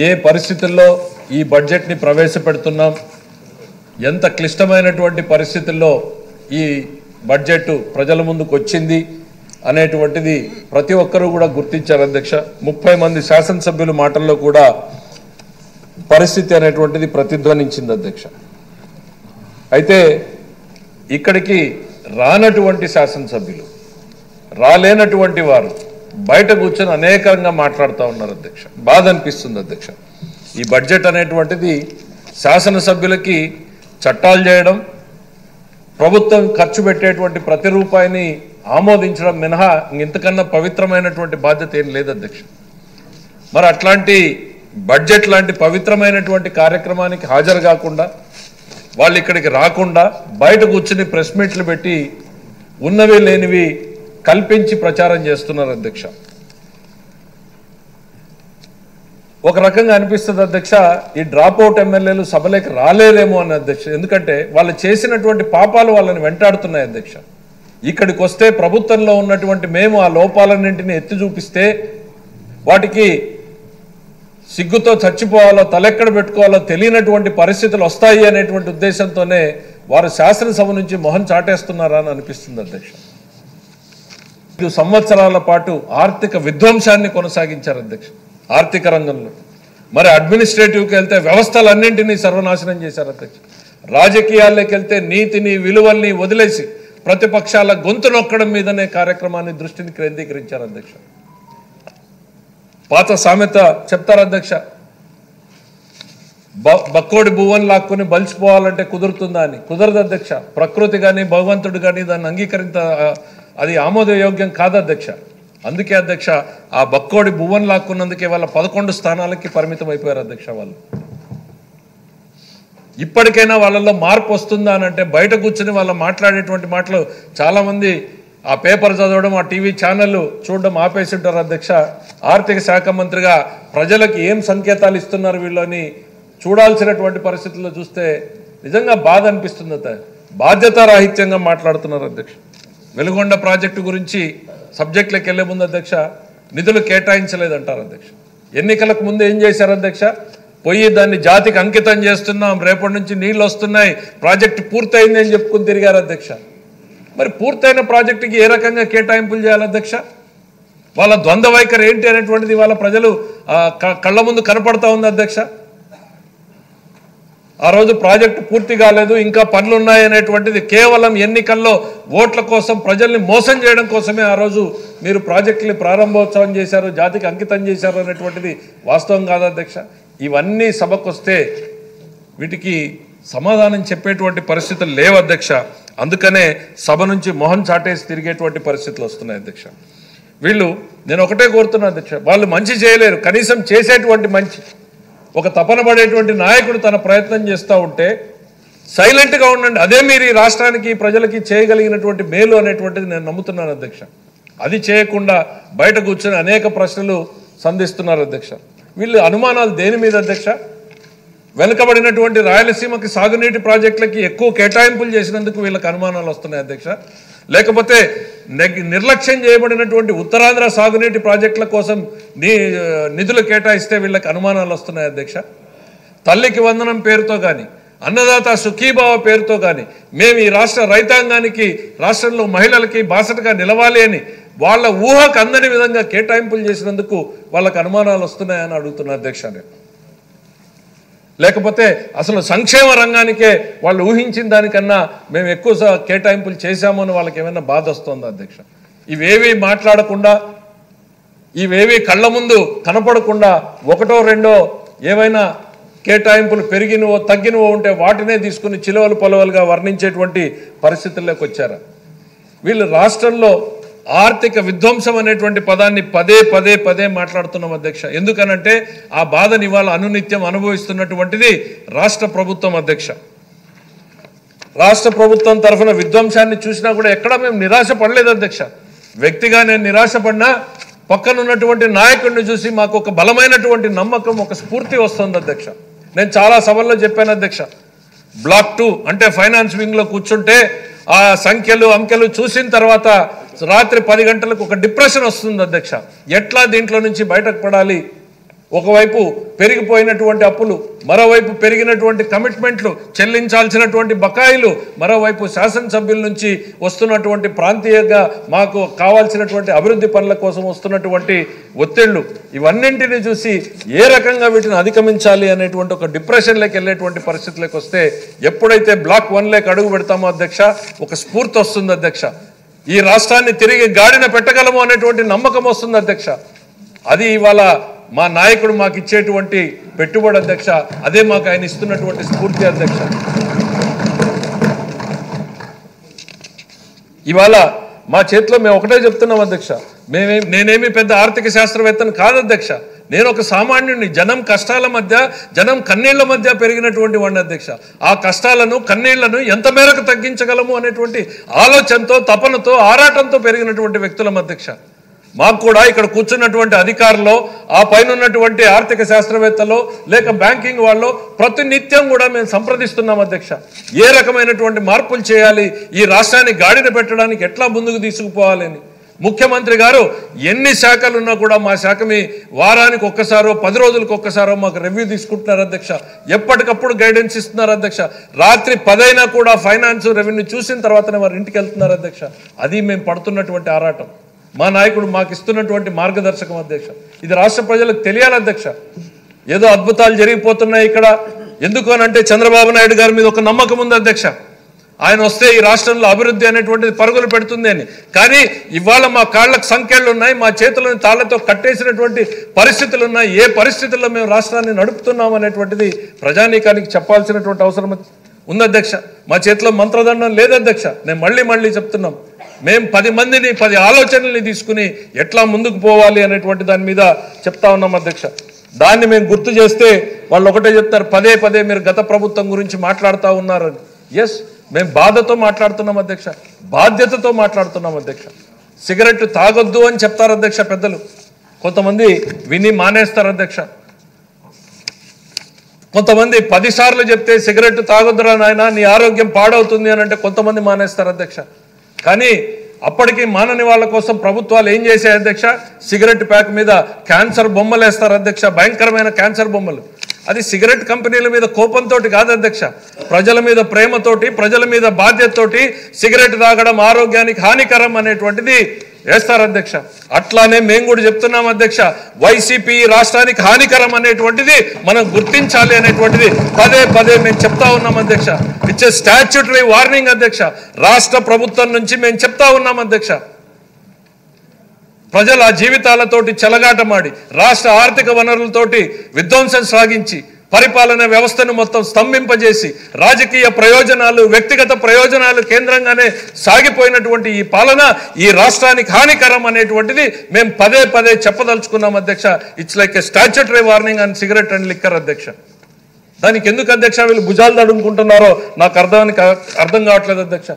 ఏ పరిస్థితుల్లో ఈ బడ్జెట్ని ప్రవేశపెడుతున్నాం, ఎంత క్లిష్టమైనటువంటి పరిస్థితుల్లో ఈ బడ్జెట్ ప్రజల ముందుకు వచ్చింది అనేటువంటిది ప్రతి ఒక్కరూ కూడా గుర్తించారు అధ్యక్ష. 30 మంది శాసనసభ్యుల మాటల్లో కూడా పరిస్థితి అనేటువంటిది ప్రతిధ్వనించింది అధ్యక్ష. అయితే ఇక్కడికి రానటువంటి శాసనసభ్యులు, రాలేనటువంటి వారు బయట కూర్చొని అనేకంగా మాట్లాడుతూ ఉన్నారు అధ్యక్ష. బాధ అనిపిస్తుంది అధ్యక్ష. ఈ బడ్జెట్ అనేటువంటిది శాసనసభ్యులకి చట్టాలు చేయడం, ప్రభుత్వం ఖర్చు పెట్టేటువంటి ప్రతి రూపాయిని ఆమోదించడం మినహా ఇంతకన్నా పవిత్రమైనటువంటి బాధ్యత ఏం లేదు అధ్యక్ష. మరి అట్లాంటి బడ్జెట్ లాంటి పవిత్రమైనటువంటి కార్యక్రమానికి హాజరు కాకుండా, వాళ్ళు ఇక్కడికి రాకుండా బయట కూర్చుని ప్రెస్ మీట్లు పెట్టి ఉన్నవి లేనివి కల్పించి ప్రచారం చేస్తున్నారు అధ్యక్ష. ఒక రకంగా అనిపిస్తుంది అధ్యక్ష, ఈ డ్రాప్అవుట్ ఎమ్మెల్యేలు సభలోకి రాలేరేమో అని అధ్యక్ష. ఎందుకంటే వాళ్ళు చేసినటువంటి పాపాలు వాళ్ళని వెంటాడుతున్నాయి అధ్యక్ష. ఇక్కడికి వస్తే ప్రభుత్వంలో ఉన్నటువంటి మేము ఆ లోపాలన్నింటినీ ఎత్తి చూపిస్తే వాటికి సిగ్గుతో చచ్చిపోవాలో తలెక్కడ పెట్టుకోవాలో తెలియనటువంటి పరిస్థితులు వస్తాయి అనేటువంటి ఉద్దేశంతోనే వారు శాసనసభ నుంచి మొహం చాటేస్తున్నారా అని అనిపిస్తుంది అధ్యక్ష. 5 సంవత్సరాల పాటు ఆర్థిక విధ్వంసాన్ని కొనసాగించారు అధ్యక్ష ఆర్థిక రంగంలో. మరి అడ్మినిస్ట్రేటివ్కి వెళ్తే వ్యవస్థలన్నింటినీ సర్వనాశనం చేశారు అధ్యక్ష. రాజకీయాల్లోకి వెళ్తే నీతిని విలువల్ని వదిలేసి ప్రతిపక్షాల గొంతు నొక్కడం మీదనే కార్యక్రమాన్ని దృష్టిని కేంద్రీకరించారు అధ్యక్ష. పాత సామెత చెప్తారు అధ్యక్ష, బక్కోడి భువన్ లాక్కుని బలిసిపోవాలంటే కుదురుతుందా అని. కుదరదు అధ్యక్ష. ప్రకృతి కానీ భగవంతుడు కానీ దాన్ని అది ఆమోదయోగ్యం కాదు అధ్యక్ష. అందుకే అధ్యక్ష ఆ బక్కోడి భువన్ లాక్కున్నందుకే వాళ్ళ 11 స్థానాలకి పరిమితం అయిపోయారు అధ్యక్ష. వాళ్ళు ఇప్పటికైనా వాళ్ళల్లో మార్పు వస్తుందా అని అంటే బయట కూర్చొని వాళ్ళు మాట్లాడేటువంటి మాటలు చాలామంది ఆ పేపర్ చదవడం, ఆ టీవీ ఛానళ్ళు చూడడం ఆపేసి ఉంటారు అధ్యక్ష. ఆర్థిక శాఖ మంత్రిగా ప్రజలకు ఏం సంకేతాలు ఇస్తున్నారు వీళ్ళని చూడాల్సినటువంటి పరిస్థితుల్లో చూస్తే నిజంగా బాధ అనిపిస్తుంది. బాధ్యతారాహిత్యంగా మాట్లాడుతున్నారు అధ్యక్ష. వెలుగొండ ప్రాజెక్టు గురించి సబ్జెక్టులకు వెళ్లే ముందు అధ్యక్ష నిధులు కేటాయించలేదంటారు అధ్యక్ష. ఎన్నికలకు ముందు ఏం చేశారు అధ్యక్ష, పోయి దాన్ని జాతికి అంకితం చేస్తున్నాం, రేపటి నుంచి నీళ్ళు వస్తున్నాయి, ప్రాజెక్టు పూర్తయింది అని చెప్పుకుని తిరిగారు అధ్యక్ష. మరి పూర్తయిన ప్రాజెక్టుకి ఏ రకంగా కేటాయింపులు చేయాలి అధ్యక్ష? వాళ్ళ ద్వంద్వ వైఖరి ఏంటి అనేటువంటిది వాళ్ళ ప్రజలు కళ్ళ ముందు కనపడతా ఉంది అధ్యక్ష. ఆ రోజు ప్రాజెక్టు పూర్తి కాలేదు, ఇంకా పనులు ఉన్నాయి అనేటువంటిది కేవలం ఎన్నికల్లో ఓట్ల కోసం ప్రజల్ని మోసం చేయడం కోసమే ఆ రోజు మీరు ప్రాజెక్టుని ప్రారంభోత్సవం చేశారు, జాతికి అంకితం చేశారు అనేటువంటిది వాస్తవం కాదు అధ్యక్ష. ఇవన్నీ సభకు వస్తే వీటికి సమాధానం చెప్పేటువంటి పరిస్థితులు లేవు అధ్యక్ష. అందుకనే సభ నుంచి మొహం చాటేసి తిరిగేటువంటి పరిస్థితులు వస్తున్నాయి అధ్యక్ష. వీళ్ళు నేను ఒకటే కోరుతున్నా అధ్యక్ష, వాళ్ళు మంచి చేయలేరు, కనీసం చేసేటువంటి మంచి ఒక తపన పడేటువంటి నాయకుడు తన ప్రయత్నం చేస్తూ ఉంటే సైలెంట్గా ఉండండి. అదే మీరు ఈ రాష్ట్రానికి ప్రజలకి చేయగలిగినటువంటి మేలు అనేటువంటిది నేను నమ్ముతున్నాను అధ్యక్ష. అది చేయకుండా బయట కూర్చొని అనేక ప్రశ్నలు సంధిస్తున్నారు అధ్యక్ష. వీళ్ళు అనుమానాలు దేని మీద అధ్యక్ష? వెనుకబడినటువంటి రాయలసీమకి సాగునీటి ప్రాజెక్టులకి ఎక్కువ కేటాయింపులు చేసినందుకు వీళ్ళకి అనుమానాలు వస్తున్నాయి అధ్యక్ష. లేకపోతే నిర్లక్ష్యం చేయబడినటువంటి ఉత్తరాంధ్ర సాగునీటి ప్రాజెక్టుల కోసం నిధులు కేటాయిస్తే వీళ్ళకి అనుమానాలు వస్తున్నాయి అధ్యక్ష. తల్లికి వందనం పేరుతో కానీ, అన్నదాత సుఖీభావ పేరుతో కానీ మేము ఈ రాష్ట్ర రైతాంగానికి, రాష్ట్రంలో మహిళలకి బాసటగా నిలవాలి అని వాళ్ళ ఊహకు అందని విధంగా కేటాయింపులు చేసినందుకు వాళ్ళకి అనుమానాలు వస్తున్నాయని అడుగుతున్నా అధ్యక్ష. లేకపోతే అసలు సంక్షేమ రంగానికే వాళ్ళు ఊహించిన దానికన్నా మేము ఎక్కువ కేటాయింపులు చేశామని వాళ్ళకి ఏమైనా బాధ వస్తుందా అధ్యక్ష? ఇవేవి మాట్లాడకుండా, ఇవేవి కళ్ళ ముందు కనపడకుండా ఒకటో రెండో ఏవైనా కేటాయింపులు పెరిగినవో తగ్గినవో ఉంటే వాటినే తీసుకుని చిలవలు పొలవలుగా వర్ణించేటువంటి పరిస్థితుల్లోకి వచ్చారు వీళ్ళు. రాష్ట్రంలో ఆర్థిక విధ్వంసం అనేటువంటి పదాన్ని పదే పదే పదే మాట్లాడుతున్నాం అధ్యక్ష. ఎందుకనంటే ఆ బాధని ఇవాళ అనునిత్యం అనుభవిస్తున్నటువంటిది రాష్ట్ర ప్రభుత్వం అధ్యక్ష. రాష్ట్ర ప్రభుత్వం తరఫున విధ్వంసాన్ని చూసినా కూడా ఎక్కడా మేము నిరాశ పడలేదు అధ్యక్ష. వ్యక్తిగా నేను నిరాశపడినా పక్కనున్నటువంటి నాయకుడిని చూసి మాకు ఒక బలమైనటువంటి నమ్మకం, ఒక స్ఫూర్తి వస్తుంది అధ్యక్ష. నేను చాలా సభల్లో చెప్పాను అధ్యక్ష, బ్లాక్ 2 అంటే ఫైనాన్స్ వింగ్లో కూర్చుంటే ఆ సంఖ్యలు అంకెలు చూసిన తర్వాత రాత్రి 10 గంటలకు ఒక డిప్రెషన్ వస్తుంది అధ్యక్ష. ఎట్లా దీంట్లో నుంచి బయటకు పడాలి, ఒకవైపు పెరిగిపోయినటువంటి అప్పులు, మరోవైపు పెరిగినటువంటి కమిట్మెంట్లు, చెల్లించాల్సినటువంటి బకాయిలు, మరోవైపు శాసనసభ్యుల నుంచి వస్తున్నటువంటి ప్రాంతీయంగా మాకు కావాల్సినటువంటి అభివృద్ధి పనుల కోసం వస్తున్నటువంటి ఒత్తిళ్లు, ఇవన్నింటినీ చూసి ఏ రకంగా వీటిని అధిగమించాలి అనేటువంటి ఒక డిప్రెషన్లోకి వెళ్ళేటువంటి పరిస్థితులకు వస్తే ఎప్పుడైతే బ్లాక్ 1 అడుగు పెడతామో అధ్యక్ష, ఒక స్ఫూర్తి వస్తుంది అధ్యక్ష. ఈ రాష్ట్రాన్ని తిరిగి గాడిన పెట్టగలము అనేటువంటి నమ్మకం వస్తుంది అధ్యక్ష. అది ఇవాళ మా నాయకుడు మాకు ఇచ్చేటువంటి పెట్టుబడి అధ్యక్ష. అదే మాకు ఆయన ఇస్తున్నటువంటి స్ఫూర్తి అధ్యక్ష. ఇవాళ మా చేతిలో మేము ఒకటే చెప్తున్నాం అధ్యక్ష, నేనేమి పెద్ద ఆర్థిక శాస్త్రవేత్తను కాదు అధ్యక్ష. నేను ఒక సామాన్యుడిని. జనం కష్టాల మధ్య, జనం కన్నీళ్ల మధ్య పెరిగినటువంటి వాడిని అధ్యక్ష. ఆ కష్టాలను, కన్నీళ్లను ఎంత మేరకు తగ్గించగలము అనేటువంటి ఆలోచనతో, తపనతో, ఆరాటంతో పెరిగినటువంటి వ్యక్తులం అధ్యక్ష. మాకు కూడా ఇక్కడ కూర్చున్నటువంటి అధికారులు, ఆ పైన ఉన్నటువంటి ఆర్థిక శాస్త్రవేత్తలు, లేక బ్యాంకింగ్ వాళ్ళు ప్రతినిత్యం కూడా మేము సంప్రదిస్తున్నాం అధ్యక్ష. ఏ రకమైనటువంటి మార్పులు చేయాలి, ఈ రాష్ట్రాన్ని గాడిన పెట్టడానికి ఎట్లా ముందుకు తీసుకుపోవాలని. ముఖ్యమంత్రి గారు ఎన్ని శాఖలు ఉన్నా కూడా మా శాఖ మీ వారానికి ఒక్కసారో 10 రోజులకు ఒక్కసారో మాకు రివ్యూ తీసుకుంటున్నారు అధ్యక్ష. ఎప్పటికప్పుడు గైడెన్స్ ఇస్తున్నారు అధ్యక్ష. రాత్రి 10 అయినా కూడా ఫైనాన్స్, రెవెన్యూ చూసిన తర్వాతనే వారు ఇంటికి వెళ్తున్నారు అధ్యక్ష. అది మేము పడుతున్నటువంటి ఆరాటం. మా నాయకుడు మాకు ఇస్తున్నటువంటి మార్గదర్శకం అధ్యక్ష. ఇది రాష్ట్ర ప్రజలకు తెలియాలి అధ్యక్ష. ఏదో అద్భుతాలు జరిగిపోతున్నాయి ఇక్కడ. ఎందుకు అనంటే చంద్రబాబు నాయుడు గారి మీద ఒక నమ్మకం ఉంది అధ్యక్ష. ఆయన వస్తే ఈ రాష్ట్రంలో అభివృద్ధి అనేటువంటిది పరుగులు పెడుతుంది అని. కానీ ఇవాళ మా కాళ్ళకు సంఖ్యలు ఉన్నాయి, మా చేతులను తాళ్లతో కట్టేసినటువంటి పరిస్థితులు ఉన్నాయి. ఏ పరిస్థితుల్లో మేము రాష్ట్రాన్ని నడుపుతున్నాం అనేటువంటిది ప్రజానీకానికి చెప్పాల్సినటువంటి అవసరం ఉంది అధ్యక్ష. మా చేతిలో మంత్రదండం లేదు అధ్యక్ష. నేను మళ్ళీ చెప్తున్నాం, మేము 10 మందిని, 10 ఆలోచనల్ని తీసుకుని ఎట్లా ముందుకు పోవాలి అనేటువంటి దాని మీద చెప్తా ఉన్నాం అధ్యక్ష. దాన్ని మేము గుర్తు చేస్తే వాళ్ళు ఒకటే చెప్తారు, పదే మీరు గత ప్రభుత్వం గురించి మాట్లాడుతూ ఉన్నారని. ఎస్, మేము బాధతో మాట్లాడుతున్నాం అధ్యక్ష, బాధ్యతతో మాట్లాడుతున్నాం అధ్యక్ష. సిగరెట్ తాగొద్దు అని చెప్తారు అధ్యక్ష పెద్దలు, కొంతమంది విని మానేస్తారు అధ్యక్ష. కొంతమంది 10 సార్లు చెప్తే సిగరెట్ తాగొద్దురా నాయనా, నీ ఆరోగ్యం పాడవుతుంది అని అంటే కొంతమంది మానేస్తారు అధ్యక్ష. కానీ అప్పటికి మానని వాళ్ళ కోసం ప్రభుత్వాలు ఏం చేశాయి అధ్యక్ష? సిగరెట్ ప్యాక్ మీద క్యాన్సర్ బొమ్మలు వేస్తారు అధ్యక్ష, భయంకరమైన క్యాన్సర్ బొమ్మలు. అది సిగరెట్ కంపెనీల మీద కోపంతో కాదు అధ్యక్ష, ప్రజల మీద ప్రేమతోటి, ప్రజల మీద బాధ్యతతోటి సిగరెట్ తాగడం ఆరోగ్యానికి హానికరం అనేటువంటిది వేస్తారు అధ్యక్ష. అట్లానే మేము కూడా చెప్తున్నాం అధ్యక్ష, వైసీపీ రాష్ట్రానికి హానికరం అనేటువంటిది మనం గుర్తించాలి అనేటువంటిది పదే మేము చెప్తా ఉన్నాం అధ్యక్ష. ఇట్స్ ఎ స్టాట్యూటరీ వార్నింగ్ అధ్యక్ష. రాష్ట్ర ప్రభుత్వం నుంచి మేము చెప్తా ఉన్నాం అధ్యక్ష. ప్రజల జీవితాలతోటి చెలగాటమాడి, రాష్ట్ర ఆర్థిక వనరులతోటి విధ్వంసం సాగించి, పరిపాలన వ్యవస్థను మొత్తం స్తంభింపజేసి, రాజకీయ ప్రయోజనాలు, వ్యక్తిగత ప్రయోజనాలు కేంద్రంగానే సాగిపోయినటువంటి ఈ పాలన ఈ రాష్ట్రానికి హానికరం అనేటువంటిది మేము పదే చెప్పదలుచుకున్నాం అధ్యక్ష. It's like a statutory warning on cigarette and liquor అధ్యక్ష. దానికి ఎందుకు అధ్యక్ష వీళ్ళు భుజాలు తడుముకుంటున్నారో నాకు అర్థం కావట్లేదు అధ్యక్ష.